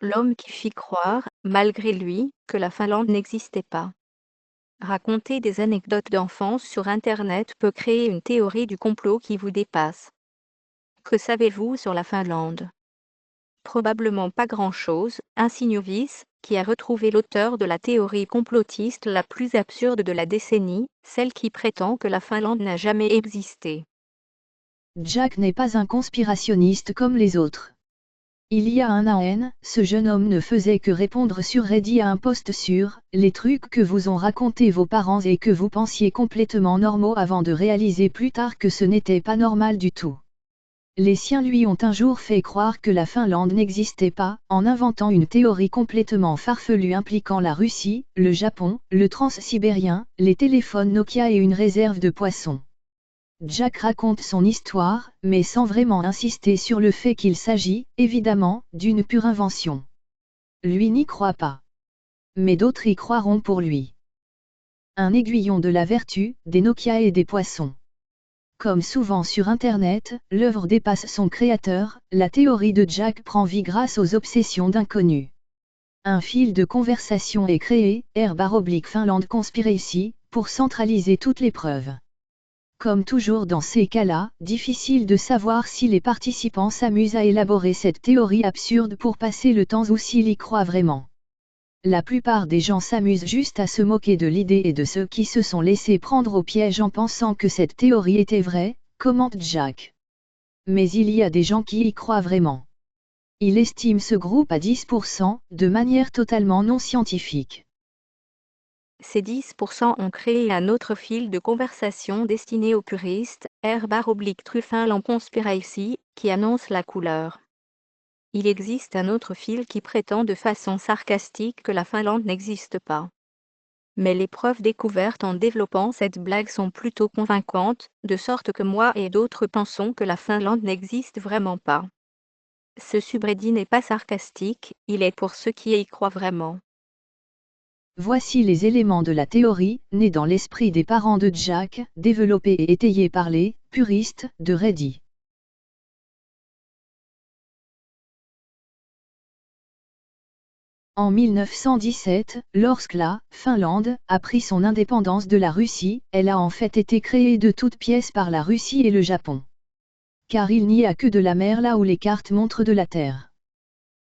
L'homme qui fit croire, malgré lui, que la Finlande n'existait pas. Raconter des anecdotes d'enfance sur Internet peut créer une théorie du complot qui vous dépasse. Que savez-vous sur la Finlande? Probablement pas grand-chose. Ainsi Novice, qui a retrouvé l'auteur de la théorie complotiste la plus absurde de la décennie, celle qui prétend que la Finlande n'a jamais existé. Jack n'est pas un conspirationniste comme les autres. Il y a un an, ce jeune homme ne faisait que répondre sur Reddit à un post sur « les trucs que vous ont raconté vos parents et que vous pensiez complètement normaux avant de réaliser plus tard que ce n'était pas normal du tout ». Les siens lui ont un jour fait croire que la Finlande n'existait pas, en inventant une théorie complètement farfelue impliquant la Russie, le Japon, le transsibérien, les téléphones Nokia et une réserve de poissons. Jack raconte son histoire, mais sans vraiment insister sur le fait qu'il s'agit, évidemment, d'une pure invention. Lui n'y croit pas. Mais d'autres y croiront pour lui. Un aiguillon de la vertu, des Nokia et des poissons. Comme souvent sur Internet, l'œuvre dépasse son créateur, la théorie de Jack prend vie grâce aux obsessions d'inconnus. Un fil de conversation est créé, r/Finland Conspiracy, pour centraliser toutes les preuves. Comme toujours dans ces cas-là, difficile de savoir si les participants s'amusent à élaborer cette théorie absurde pour passer le temps ou s'ils y croient vraiment. La plupart des gens s'amusent juste à se moquer de l'idée et de ceux qui se sont laissés prendre au piège en pensant que cette théorie était vraie, commente Jack. Mais il y a des gens qui y croient vraiment. Il estime ce groupe à 10%, de manière totalement non scientifique. Ces 10% ont créé un autre fil de conversation destiné aux puristes, r/Finland Conspiracy, qui annonce la couleur. Il existe un autre fil qui prétend de façon sarcastique que la Finlande n'existe pas. Mais les preuves découvertes en développant cette blague sont plutôt convaincantes, de sorte que moi et d'autres pensons que la Finlande n'existe vraiment pas. Ce subreddit n'est pas sarcastique, il est pour ceux qui y croient vraiment. Voici les éléments de la théorie, née dans l'esprit des parents de Jack, développée et étayée par les puristes de Reddit. En 1917, lorsque la Finlande a pris son indépendance de la Russie, elle a en fait été créée de toutes pièces par la Russie et le Japon. Car il n'y a que de la mer là où les cartes montrent de la terre.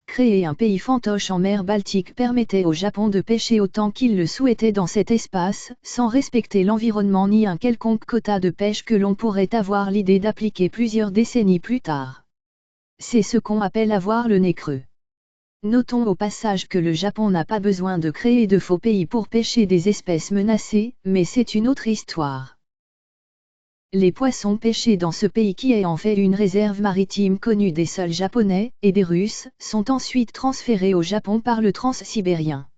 Créer un pays fantoche en mer Baltique permettait au Japon de pêcher autant qu'il le souhaitait dans cet espace, sans respecter l'environnement ni un quelconque quota de pêche que l'on pourrait avoir l'idée d'appliquer plusieurs décennies plus tard. C'est ce qu'on appelle avoir le nez creux. Notons au passage que le Japon n'a pas besoin de créer de faux pays pour pêcher des espèces menacées, mais c'est une autre histoire. Les poissons pêchés dans ce pays qui est en fait une réserve maritime connue des seuls Japonais et des Russes, sont ensuite transférés au Japon par le transsibérien.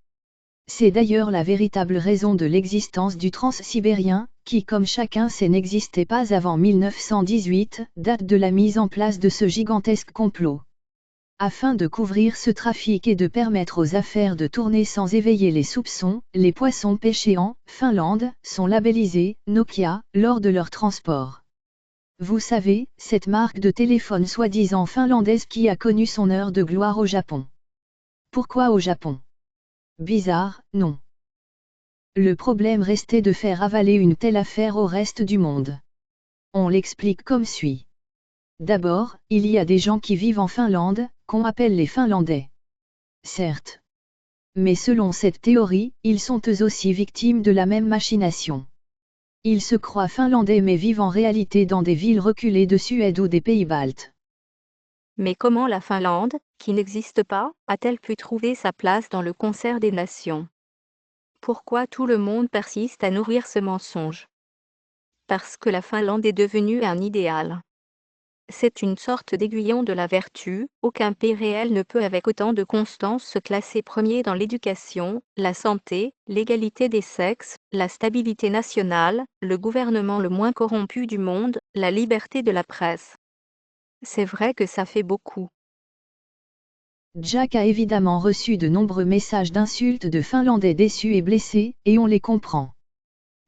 C'est d'ailleurs la véritable raison de l'existence du transsibérien, qui comme chacun sait n'existait pas avant 1918, date de la mise en place de ce gigantesque complot. Afin de couvrir ce trafic et de permettre aux affaires de tourner sans éveiller les soupçons, les poissons pêchés en Finlande sont labellisés Nokia lors de leur transport. Vous savez, cette marque de téléphone soi-disant finlandaise qui a connu son heure de gloire au Japon. Pourquoi au Japon? Bizarre, non. Le problème restait de faire avaler une telle affaire au reste du monde. On l'explique comme suit. D'abord, il y a des gens qui vivent en Finlande, qu'on appelle les Finlandais. Certes. Mais selon cette théorie, ils sont eux aussi victimes de la même machination. Ils se croient finlandais mais vivent en réalité dans des villes reculées de Suède ou des pays baltes. Mais comment la Finlande, qui n'existe pas, a-t-elle pu trouver sa place dans le concert des nations? Pourquoi tout le monde persiste à nourrir ce mensonge? Parce que la Finlande est devenue un idéal. C'est une sorte d'aiguillon de la vertu, aucun pays réel ne peut avec autant de constance se classer premier dans l'éducation, la santé, l'égalité des sexes, la stabilité nationale, le gouvernement le moins corrompu du monde, la liberté de la presse. C'est vrai que ça fait beaucoup. Jack a évidemment reçu de nombreux messages d'insultes de Finlandais déçus et blessés, et on les comprend.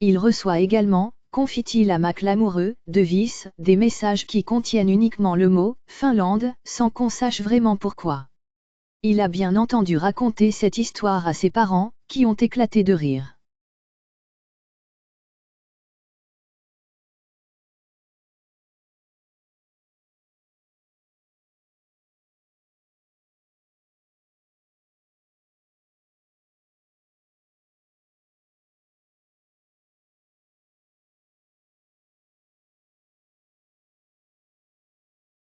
Il reçoit également, confie-t-il à Mac l'amoureux, de Vice, des messages qui contiennent uniquement le mot « Finlande », sans qu'on sache vraiment pourquoi. Il a bien entendu raconter cette histoire à ses parents, qui ont éclaté de rire.